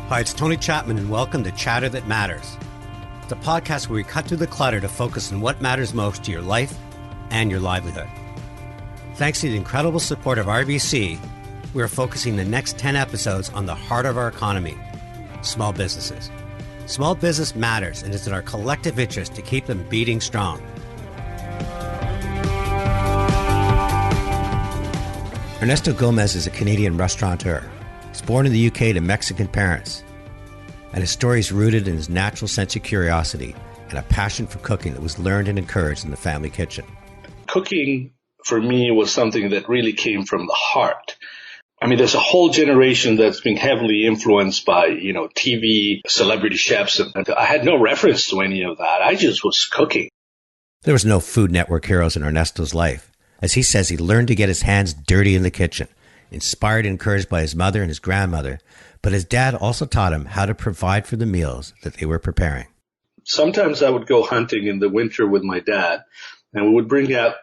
Hi, it's Tony Chapman, and welcome to Chatter That Matters. It's a podcast where we cut through the clutter to focus on what matters most to your life and your livelihood. Thanks to the incredible support of RBC, we are focusing the next 10 episodes on the heart of our economy, small businesses. Small business matters, and it's in our collective interest to keep them beating strong. Ernesto Gomez is a Canadian restaurateur. He's born in the UK to Mexican parents, and his story is rooted in his natural sense of curiosity and a passion for cooking that was learned and encouraged in the family kitchen. Cooking, for me, was something that really came from the heart. I mean, there's a whole generation that's been heavily influenced by, TV celebrity chefs, and I had no reference to any of that. I just was cooking. There was no Food Network heroes in Ernesto's life. As he says, he learned to get his hands dirty in the kitchen, inspired and encouraged by his mother and his grandmother, but his dad also taught him how to provide for the meals that they were preparing. Sometimes I would go hunting in the winter with my dad, and we would bring out,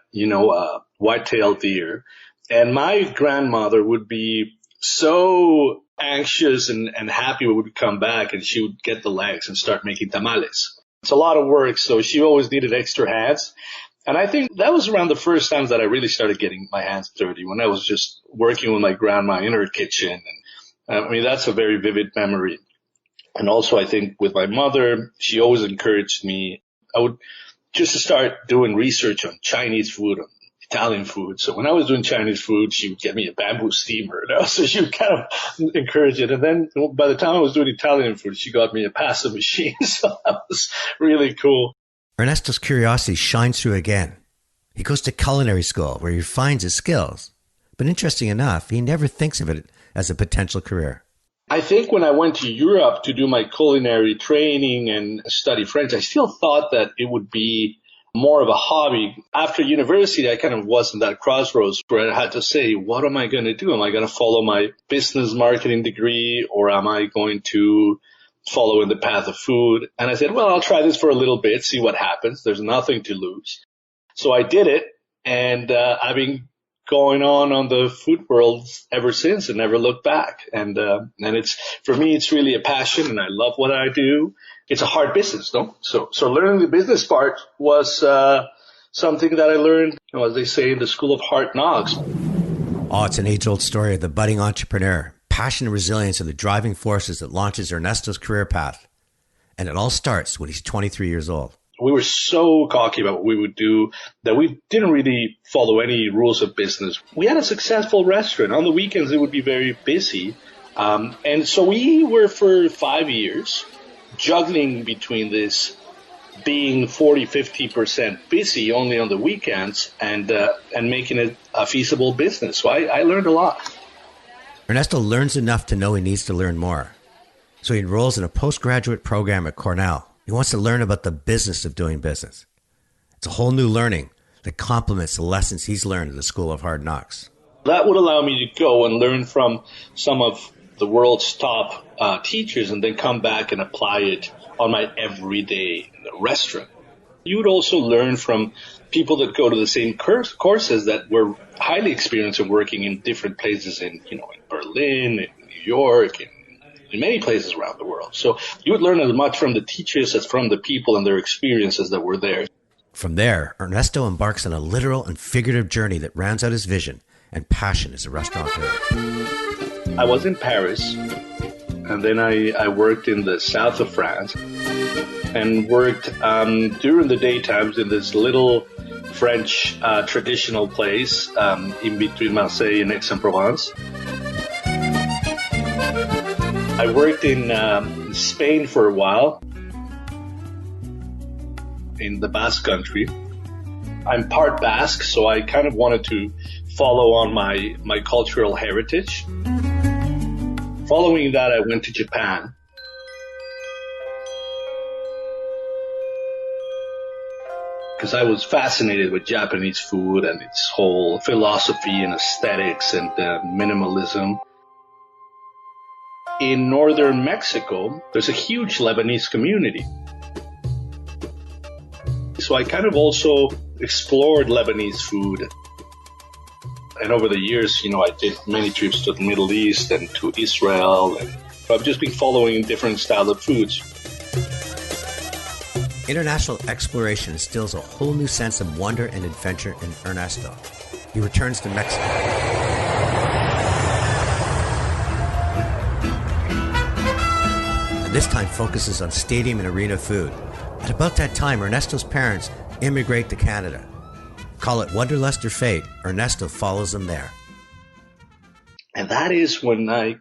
white-tailed deer. And my grandmother would be so anxious and happy we would come back, and she would get the legs and start making tamales. It's a lot of work, so she always needed extra hands. And I think that was around the first times that I really started getting my hands dirty, when I was just working with my grandma in her kitchen. And that's a very vivid memory. And also, I think with my mother, she always encouraged me. I would just start doing research on Chinese food, on Italian food. So when I was doing Chinese food, she would get me a bamboo steamer. So she would kind of encourage it. And then by the time I was doing Italian food, she got me a pasta machine. So that was really cool. Ernesto's curiosity shines through again. He goes to culinary school where he refines his skills. But interesting enough, he never thinks of it as a potential career. I think when I went to Europe to do my culinary training and study French, I still thought that it would be more of a hobby. After university, I kind of was in that crossroads where I had to say, what am I going to do? Am I going to follow my business marketing degree, or am I going to follow in the path of food? And I said, well, I'll try this for a little bit, see what happens. There's nothing to lose. So I did it, and I've been going on the food world ever since and never looked back. And it's, for me, it's really a passion, and I love what I do. It's a hard business, no? So learning the business part was something that I learned, as they say, in the School of Hard Knocks. Oh, it's an age-old story of the budding entrepreneur. Passion and resilience are the driving forces that launches Ernesto's career path. And it all starts when he's 23 years old. We were so cocky about what we would do that we didn't really follow any rules of business. We had a successful restaurant. On the weekends, it would be very busy. And so we were, for 5 years, juggling between this being 40-50% busy only on the weekends and making it a feasible business. So I learned a lot. Ernesto learns enough to know he needs to learn more. So he enrolls in a postgraduate program at Cornell. He wants to learn about the business of doing business. It's a whole new learning that complements the lessons he's learned at the School of Hard Knocks. That would allow me to go and learn from some of the world's top teachers, and then come back and apply it on my everyday restaurant. You would also learn from people that go to the same courses that were highly experienced in working in different places in Berlin, in New York, in many places around the world. So you would learn as much from the teachers as from the people and their experiences that were there. From there, Ernesto embarks on a literal and figurative journey that rounds out his vision and passion as a restaurateur. I was in Paris, and then I worked in the south of France, and worked during the daytimes in this little French traditional place in between Marseille and Aix-en-Provence. I worked in Spain for a while, in the Basque country. I'm part Basque, so I kind of wanted to follow on my cultural heritage. Following that, I went to Japan. Because I was fascinated with Japanese food and its whole philosophy and aesthetics and minimalism. In northern Mexico, there's a huge Lebanese community. So I kind of also explored Lebanese food. And over the years, I did many trips to the Middle East and to Israel and I've just been following different style of foods. International exploration instills a whole new sense of wonder and adventure in Ernesto. He returns to Mexico. And this time focuses on stadium and arena food. At about that time, Ernesto's parents immigrate to Canada. Call it wanderlust or fate, Ernesto follows them there. And that is when I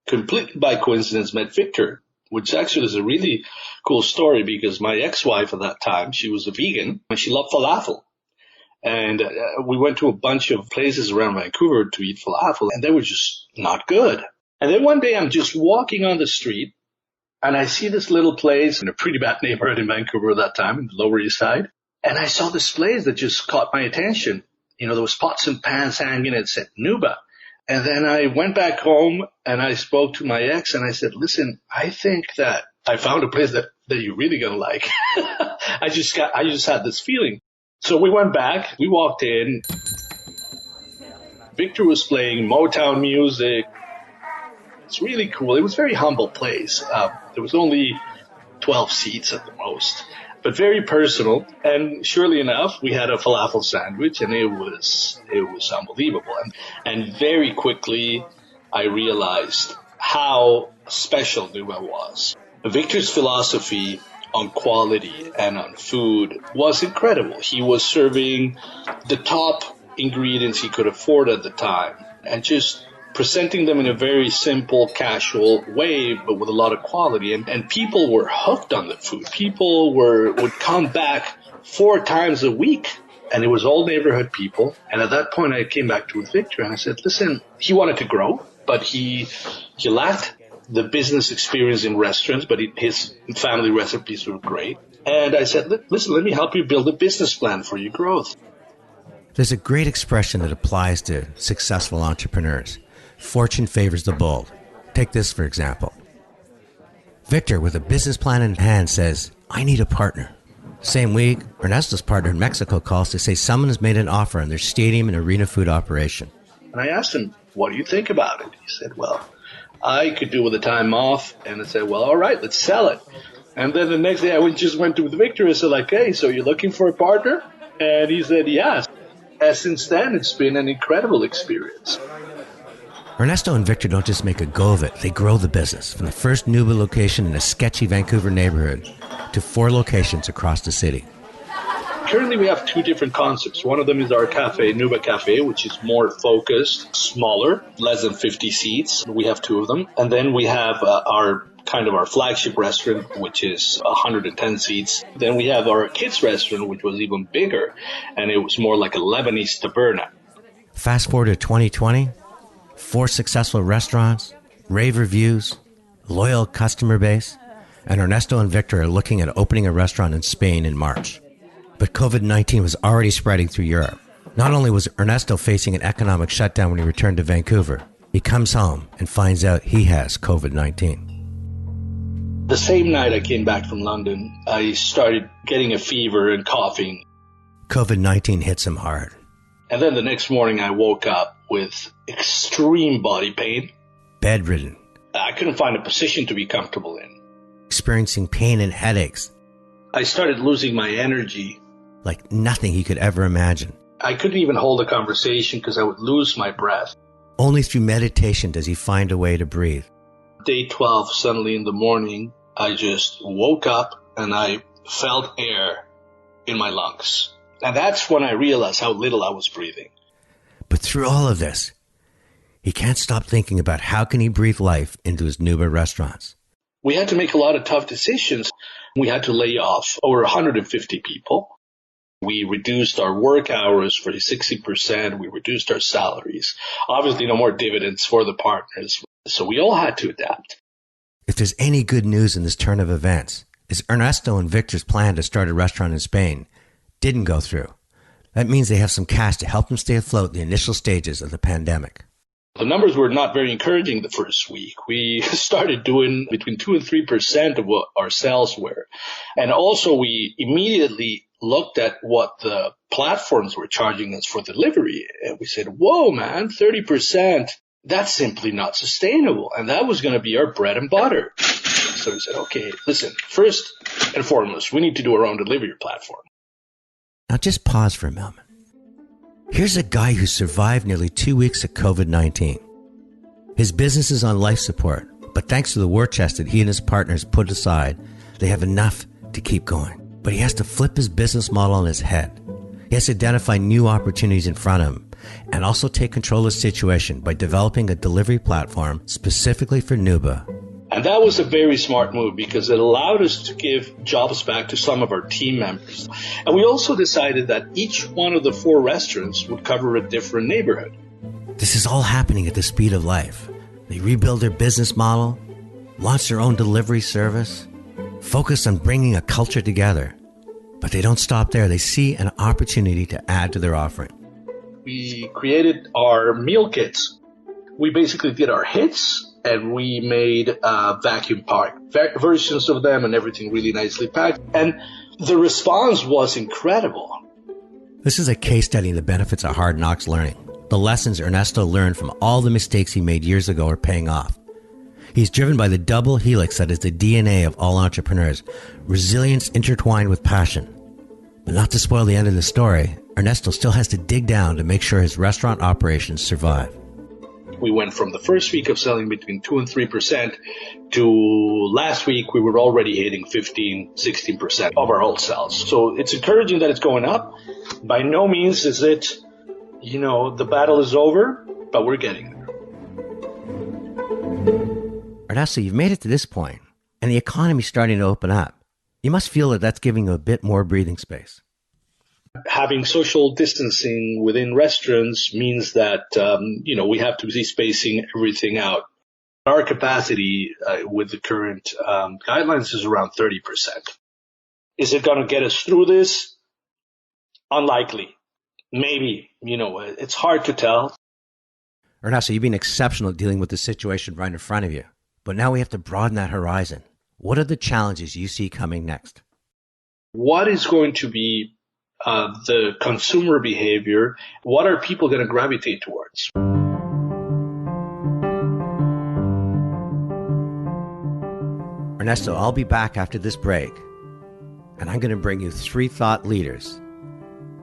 completely by coincidence met Victor, which actually is a really cool story because my ex-wife at that time, she was a vegan and she loved falafel. And we went to a bunch of places around Vancouver to eat falafel and they were just not good. And then one day I'm just walking on the street and I see this little place in a pretty bad neighborhood in Vancouver at that time, in the Lower East Side. And I saw this place that just caught my attention. You know, there was pots and pans hanging. It said Nuba. And then I went back home and I spoke to my ex and I said, listen, I think that I found a place that you're really going to like. I just had this feeling. So we went back, we walked in. Victor was playing Motown music. It's really cool. It was a very humble place. There was only 12 seats at the most, but very personal. And surely enough, we had a falafel sandwich and it was unbelievable. And very quickly, I realized how special Nuba was. Victor's philosophy on quality and on food was incredible. He was serving the top ingredients he could afford at the time and just presenting them in a very simple, casual way, but with a lot of quality. And people were hooked on the food. People would come back 4 times a week. And it was all neighborhood people. And at that point, I came back to Victor and I said, listen, he wanted to grow, but he lacked the business experience in restaurants, but his family recipes were great. And I said, listen, let me help you build a business plan for your growth. There's a great expression that applies to successful entrepreneurs. Fortune favors the bold. Take this, for example. Victor, with a business plan in hand, says, I need a partner. Same week, Ernesto's partner in Mexico calls to say someone has made an offer on their stadium and arena food operation. And I asked him, what do you think about it? He said, well, I could do with the time off. And I said, well, all right, let's sell it. And then the next day I just went to Victor and said, like, hey, so you're looking for a partner? And he said, yes. And since then, it's been an incredible experience. Ernesto and Victor don't just make a go of it, they grow the business. From the first Nuba location in a sketchy Vancouver neighborhood to 4 locations across the city. Currently, we have 2 different concepts. One of them is our cafe, Nuba Cafe, which is more focused, smaller, less than 50 seats. We have 2 of them. And then we have our flagship restaurant, which is 110 seats. Then we have our kids restaurant, which was even bigger, and it was more like a Lebanese taberna. Fast forward to 2020, 4 successful restaurants, rave reviews, loyal customer base, and Ernesto and Victor are looking at opening a restaurant in Spain in March. But COVID-19 was already spreading through Europe. Not only was Ernesto facing an economic shutdown when he returned to Vancouver, he comes home and finds out he has COVID-19. The same night I came back from London, I started getting a fever and coughing. COVID-19 hits him hard. And then the next morning I woke up with extreme body pain. Bedridden. I couldn't find a position to be comfortable in. Experiencing pain and headaches. I started losing my energy. Like nothing he could ever imagine. I couldn't even hold a conversation because I would lose my breath. Only through meditation does he find a way to breathe. Day 12, suddenly in the morning, I just woke up and I felt air in my lungs. And that's when I realized how little I was breathing. But through all of this, he can't stop thinking about how can he breathe life into his Nuba restaurants. We had to make a lot of tough decisions. We had to lay off over 150 people. We reduced our work hours for 60%. We reduced our salaries. Obviously, no more dividends for the partners. So we all had to adapt. If there's any good news in this turn of events, is Ernesto and Victor's plan to start a restaurant in Spain didn't go through. That means they have some cash to help them stay afloat in the initial stages of the pandemic. The numbers were not very encouraging the first week. We started doing between 2 and 3% of what our sales were. And also we immediately looked at what the platforms were charging us for delivery. And we said, whoa, man, 30%. That's simply not sustainable. And that was going to be our bread and butter. So we said, okay, listen, first and foremost, we need to do our own delivery platform. Now just pause for a moment. Here's a guy who survived nearly 2 weeks of COVID-19. His business is on life support, but thanks to the war chest that he and his partners put aside, they have enough to keep going. But he has to flip his business model on his head. He has to identify new opportunities in front of him and also take control of the situation by developing a delivery platform specifically for Nuba. And that was a very smart move because it allowed us to give jobs back to some of our team members. And we also decided that each one of the 4 restaurants would cover a different neighborhood. This is all happening at the speed of life. They rebuild their business model, launch their own delivery service, focus on bringing a culture together. But they don't stop there. They see an opportunity to add to their offering. We created our meal kits. We basically did our hits, and we made vacuum packed versions of them and everything really nicely packed. And the response was incredible. This is a case study in the benefits of hard knocks learning. The lessons Ernesto learned from all the mistakes he made years ago are paying off. He's driven by the double helix that is the DNA of all entrepreneurs, resilience intertwined with passion. But not to spoil the end of the story, Ernesto still has to dig down to make sure his restaurant operations survive. We went from the first week of selling between 2 and 3% to last week we were already hitting 15-16% of our whole sales. So it's encouraging that it's going up. By no means is it, the battle is over, but we're getting there. Ernesto, you've made it to this point, and the economy's starting to open up. You must feel that that's giving you a bit more breathing space. Having social distancing within restaurants means that, we have to be spacing everything out. Our capacity with the current guidelines is around 30%. Is it going to get us through this? Unlikely. Maybe. It's hard to tell. Ernesto, you've been exceptional at dealing with the situation right in front of you. But now we have to broaden that horizon. What are the challenges you see coming next? What is going to be the consumer behavior? What are people going to gravitate towards? Ernesto, I'll be back after this break, and I'm going to bring you 3 thought leaders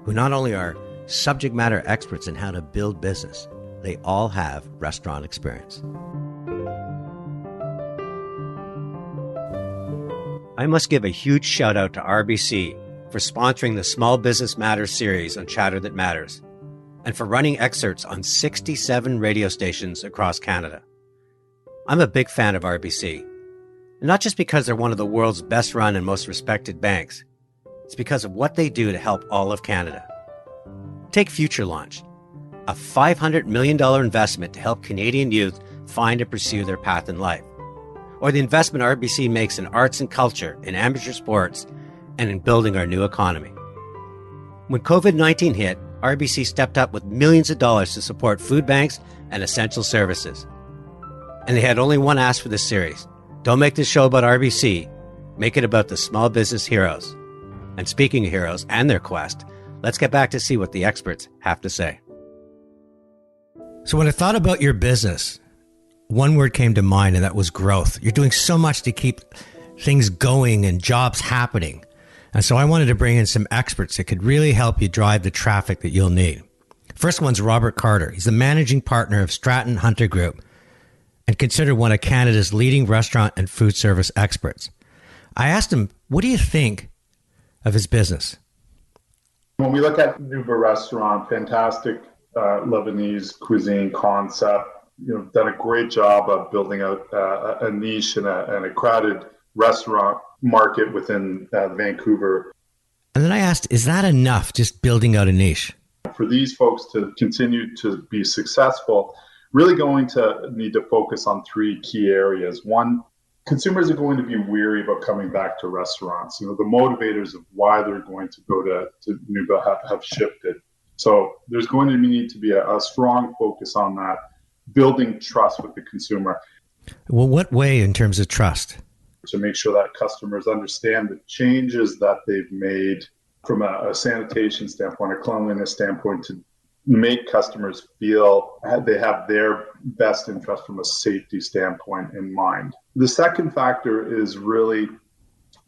who not only are subject matter experts in how to build business, they all have restaurant experience. I must give a huge shout out to RBC for sponsoring the Small Business Matters series on Chatter That Matters, and for running excerpts on 67 radio stations across Canada. I'm a big fan of RBC, and not just because they're one of the world's best run and most respected banks. It's because of what they do to help all of Canada. Take Future Launch, a $500 million investment to help Canadian youth find and pursue their path in life. Or the investment RBC makes in arts and culture, in amateur sports, and in building our new economy. When COVID-19 hit, RBC stepped up with millions of dollars to support food banks and essential services. And they had only one ask for this series. Don't make this show about RBC. Make it about the small business heroes. And speaking of heroes and their quest, let's get back to see what the experts have to say. So when I thought about your business, one word came to mind, and that was growth. You're doing so much to keep things going and jobs happening. And so I wanted to bring in some experts that could really help you drive the traffic that you'll need. First one's Robert Carter. He's the managing partner of Stratton Hunter Group and considered one of Canada's leading restaurant and food service experts. I asked him, what do you think of his business? When we look at Nuba restaurant, fantastic Lebanese cuisine concept, done a great job of building out a niche and a crowded restaurant market within Vancouver. And then I asked, is that enough, just building out a niche? For these folks to continue to be successful, really going to need to focus on 3 key areas. One, consumers are going to be weary about coming back to restaurants. The motivators of why they're going to go to Nuba have shifted. So there's going to need to be a strong focus on that, building trust with the consumer. Well, what way in terms of trust? To make sure that customers understand the changes that they've made from a sanitation standpoint, a cleanliness standpoint, to make customers feel they have their best interest from a safety standpoint in mind. The second factor is really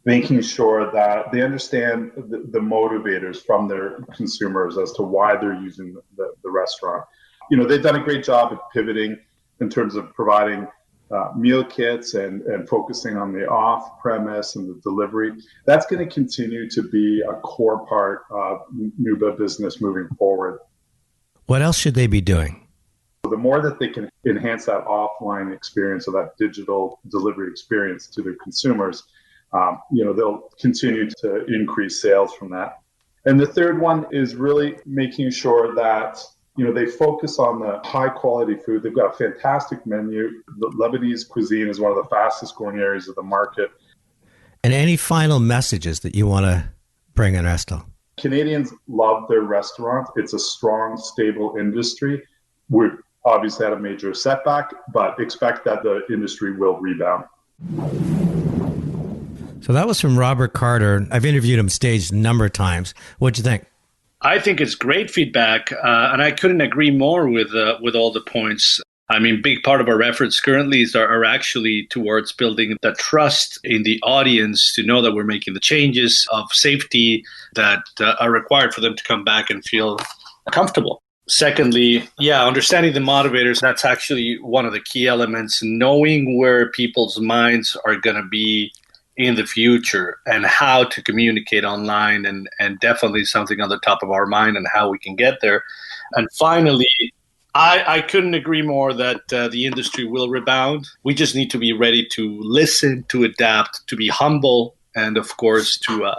making sure that they understand the motivators from their consumers as to why they're using the restaurant. They've done a great job at pivoting in terms of providing meal kits and focusing on the off-premise and the delivery. That's going to continue to be a core part of Nuba business moving forward. What else should they be doing? The more that they can enhance that offline experience or that digital delivery experience to their consumers, they'll continue to increase sales from that. And the third one is really making sure that they focus on the high quality food. They've got a fantastic menu. The Lebanese cuisine is one of the fastest growing areas of the market. And any final messages that you want to bring, Ernesto? Canadians love their restaurants. It's a strong, stable industry. We've obviously had a major setback, but expect that the industry will rebound. So that was from Robert Carter. I've interviewed him staged a number of times. What'd you think? I think it's great feedback, and I couldn't agree more with all the points. I mean, big part of our efforts currently are actually towards building the trust in the audience to know that we're making the changes of safety that are required for them to come back and feel comfortable. Secondly, understanding the motivators, that's actually one of the key elements, knowing where people's minds are going to be in the future and how to communicate online, and definitely something on the top of our mind and how we can get there. And finally, I couldn't agree more that the industry will rebound. We just need to be ready to listen, to adapt, to be humble, and of course to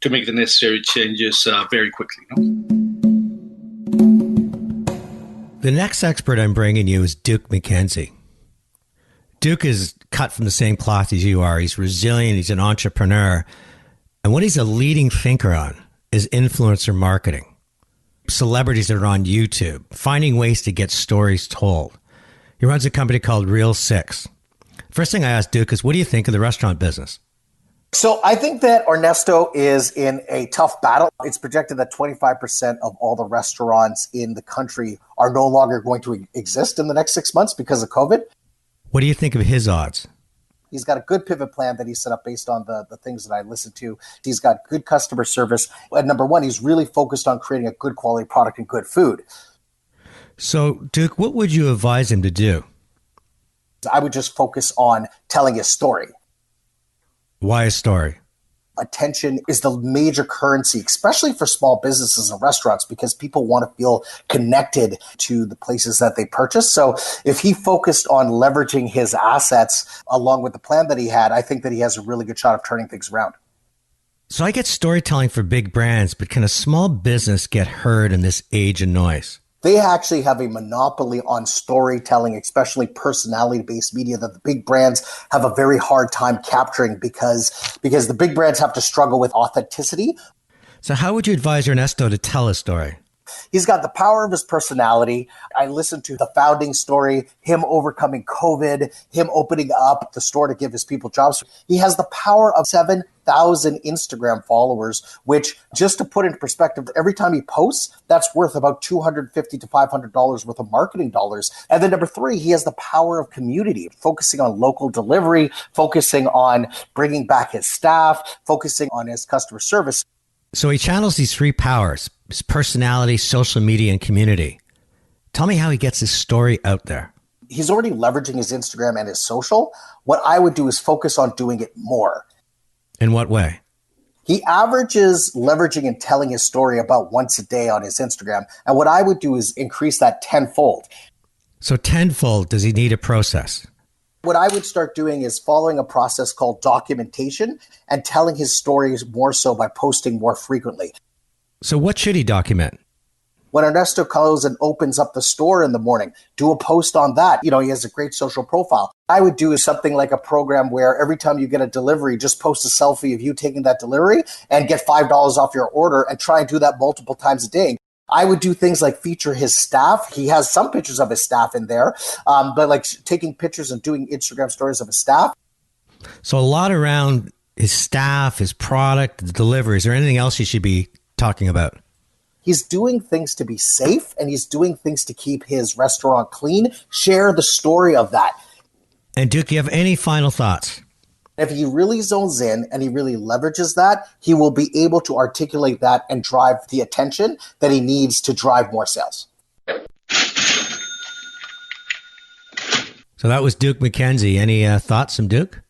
make the necessary changes very quickly. The next expert I'm bringing you is Duke McKenzie. Duke is cut from the same cloth as you are. He's resilient. He's an entrepreneur. And what he's a leading thinker on is influencer marketing. Celebrities that are on YouTube, finding ways to get stories told. He runs a company called Real Six. First thing I asked Duke is, what do you think of the restaurant business? So I think that Ernesto is in a tough battle. It's projected that 25% of all the restaurants in the country are no longer going to exist in the next 6 months because of COVID. What do you think of his odds? He's got a good pivot plan that he set up based on the things that I listened to. He's got good customer service. And number one, he's really focused on creating a good quality product and good food. So, Duke, what would you advise him to do? I would just focus on telling his story. Why a story? Attention is the major currency, especially for small businesses and restaurants, because people want to feel connected to the places that they purchase. So if he focused on leveraging his assets along with the plan that he had, I think that he has a really good shot of turning things around. So I get storytelling for big brands, but can a small business get heard in this age of noise? They actually have a monopoly on storytelling, especially personality-based media, that the big brands have a very hard time capturing because the big brands have to struggle with authenticity. So how would you advise Ernesto to tell a story? He's got the power of his personality. I listened to the founding story, him overcoming COVID, him opening up the store to give his people jobs. He has the power of 7,000 Instagram followers, which, just to put into perspective, every time he posts, that's worth about $250 to $500 worth of marketing dollars. And then number three, he has the power of community, focusing on local delivery, focusing on bringing back his staff, focusing on his customer service. So he channels these three powers: his personality, social media, and community. Tell me how he gets his story out there. He's already leveraging his Instagram and his social. What I would do is focus on doing it more. In what way? He averages leveraging and telling his story about once a day on his Instagram. And what I would do is increase that tenfold. So tenfold, does he need a process? What I would start doing is following a process called documentation and telling his stories more so by posting more frequently. So what should he document? When Ernesto goes and opens up the store in the morning, do a post on that. He has a great social profile. I would do something like a program where every time you get a delivery, just post a selfie of you taking that delivery and get $5 off your order, and try and do that multiple times a day. I would do things like feature his staff. He has some pictures of his staff in there, but like taking pictures and doing Instagram stories of his staff. So a lot around his staff, his product, the delivery. Is there anything else he should be talking about? He's doing things to be safe, and he's doing things to keep his restaurant clean. Share the story of that. And Duke, do you have any final thoughts? If he really zones in and he really leverages that, he will be able to articulate that and drive the attention that he needs to drive more sales. So that was Duke McKenzie. Any thoughts from Duke?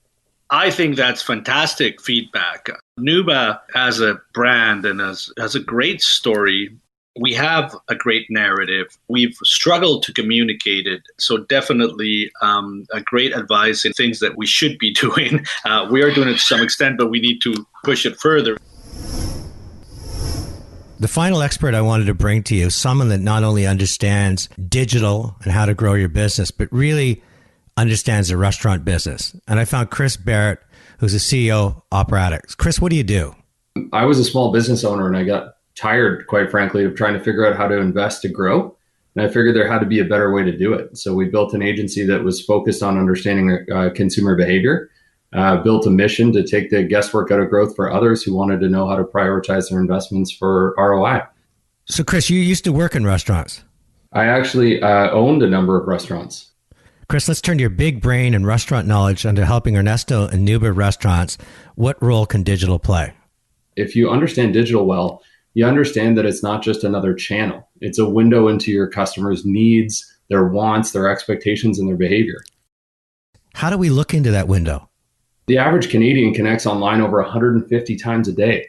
I think that's fantastic feedback. Nuba as a brand and as a great story. We have a great narrative. We've struggled to communicate it. So definitely a great advice in things that we should be doing. We are doing it to some extent, but we need to push it further. The final expert I wanted to bring to you, someone that not only understands digital and how to grow your business, but really understands the restaurant business. And I found Chris Barrett, who's the CEO of Operatics. Chris, what do you do? I was a small business owner and I got tired, quite frankly, of trying to figure out how to invest to grow. And I figured there had to be a better way to do it. So we built an agency that was focused on understanding consumer behavior, built a mission to take the guesswork out of growth for others who wanted to know how to prioritize their investments for ROI. So Chris, you used to work in restaurants. I actually owned a number of restaurants. Chris, let's turn your big brain and restaurant knowledge into helping Ernesto and Nuba restaurants. What role can digital play? If you understand digital well, you understand that it's not just another channel. It's a window into your customers' needs, their wants, their expectations, and their behavior. How do we look into that window? The average Canadian connects online over 150 times a day.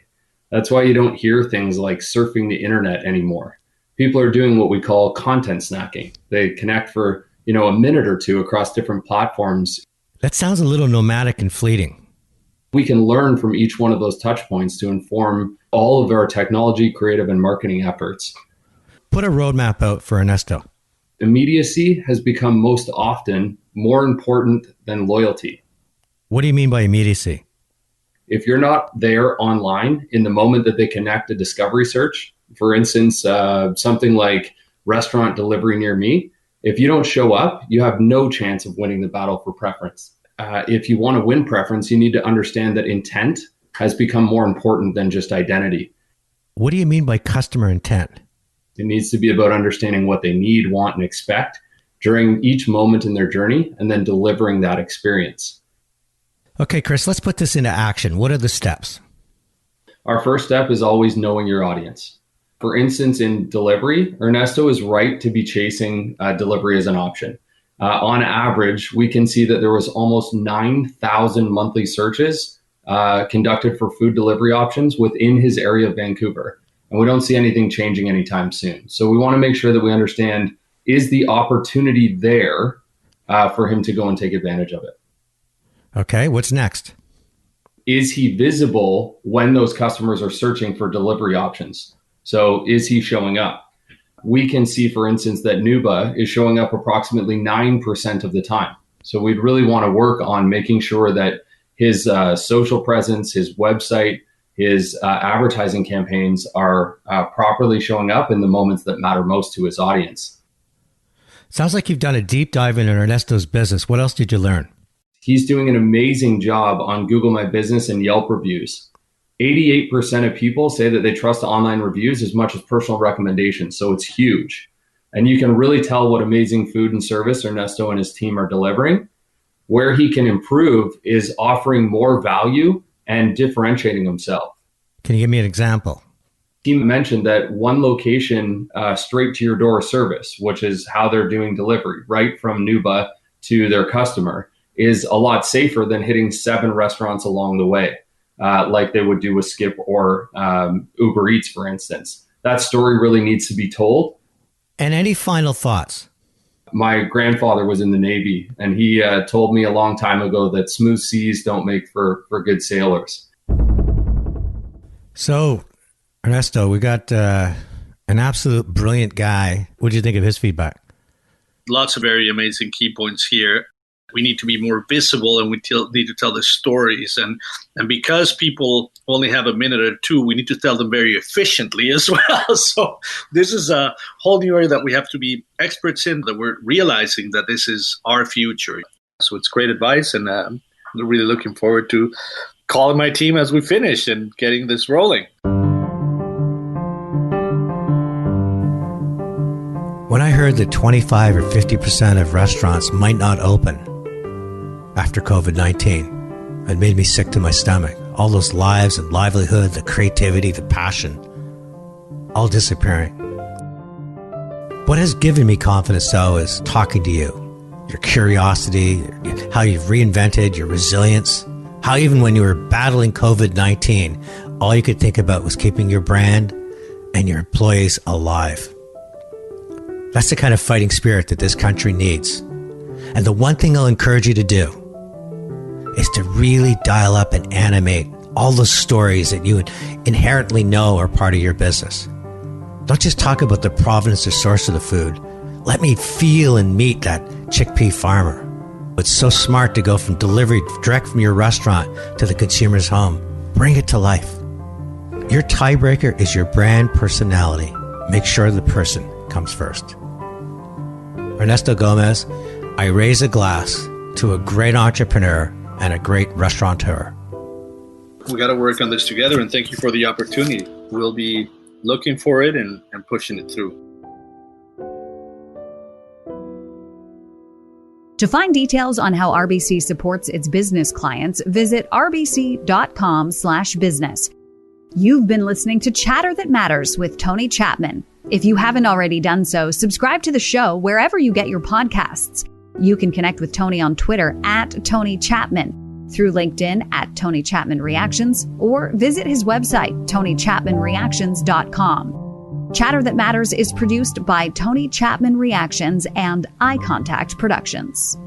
That's why you don't hear things like surfing the internet anymore. People are doing what we call content snacking. They connect for, a minute or two across different platforms. That sounds a little nomadic and fleeting. We can learn from each one of those touch points to inform all of our technology, creative, and marketing efforts. Put a roadmap out for Ernesto. Immediacy has become most often more important than loyalty. What do you mean by immediacy? If you're not there online in the moment that they connect a discovery search, for instance, something like restaurant delivery near me, if you don't show up, you have no chance of winning the battle for preference. If you want to win preference, you need to understand that intent has become more important than just identity. What do you mean by customer intent? It needs to be about understanding what they need, want, and expect during each moment in their journey, and then delivering that experience. Okay, Chris, let's put this into action. What are the steps? Our first step is always knowing your audience. For instance, in delivery, Ernesto is right to be chasing delivery as an option. On average, we can see that there was almost 9,000 monthly searches conducted for food delivery options within his area of Vancouver. And we don't see anything changing anytime soon. So we want to make sure that we understand, is the opportunity there for him to go and take advantage of it? Okay, what's next? Is he visible when those customers are searching for delivery options? So is he showing up? We can see, for instance, that Nuba is showing up approximately 9% of the time. So we'd really want to work on making sure that his social presence, his website, his advertising campaigns are properly showing up in the moments that matter most to his audience. Sounds like you've done a deep dive into Ernesto's business. What else did you learn? He's doing an amazing job on Google My Business and Yelp reviews. 88% of people say that they trust online reviews as much as personal recommendations. So it's huge. And you can really tell what amazing food and service Ernesto and his team are delivering. Where he can improve is offering more value and differentiating himself. Can you give me an example? He mentioned that one location, straight to your door service, which is how they're doing delivery, right from Nuba to their customer, is a lot safer than hitting 7 restaurants along the way, like they would do with Skip or Uber Eats, for instance. That story really needs to be told. And any final thoughts? My grandfather was in the Navy, and he told me a long time ago that smooth seas don't make for good sailors. So, Ernesto, we got an absolute brilliant guy. What do you think of his feedback? Lots of very amazing key points here. We need to be more visible, and we need to tell the stories. And because people only have a minute or two, we need to tell them very efficiently as well. So this is a whole new area that we have to be experts in, that we're realizing that this is our future. So it's great advice, and I'm really looking forward to calling my team as we finish and getting this rolling. heard that 25 or 50% of restaurants might not open after COVID-19, it made me sick to my stomach. All those lives and livelihood, the creativity, the passion, all disappearing. What has given me confidence, though, is talking to you. Your curiosity, how you've reinvented, your resilience, how even when you were battling COVID-19, all you could think about was keeping your brand and your employees alive. That's the kind of fighting spirit that this country needs. And the one thing I'll encourage you to do is to really dial up and animate all those stories that you inherently know are part of your business. Don't just talk about the provenance or source of the food. Let me feel and meet that chickpea farmer. It's so smart to go from delivery direct from your restaurant to the consumer's home. Bring it to life. Your tiebreaker is your brand personality. Make sure the person comes first. Ernesto Gomez, I raise a glass to a great entrepreneur and a great restaurateur. We got to work on this together, and thank you for the opportunity. We'll be looking for it and pushing it through. To find details on how RBC supports its business clients, visit rbc.com/business. You've been listening to Chatter That Matters with Tony Chapman. If you haven't already done so, subscribe to the show wherever you get your podcasts. You can connect with Tony on Twitter @TonyChapman, through LinkedIn @TonyChapman Reactions, or visit his website, TonyChapmanReactions.com. Chatter That Matters is produced by Tony Chapman Reactions and Eye Contact Productions.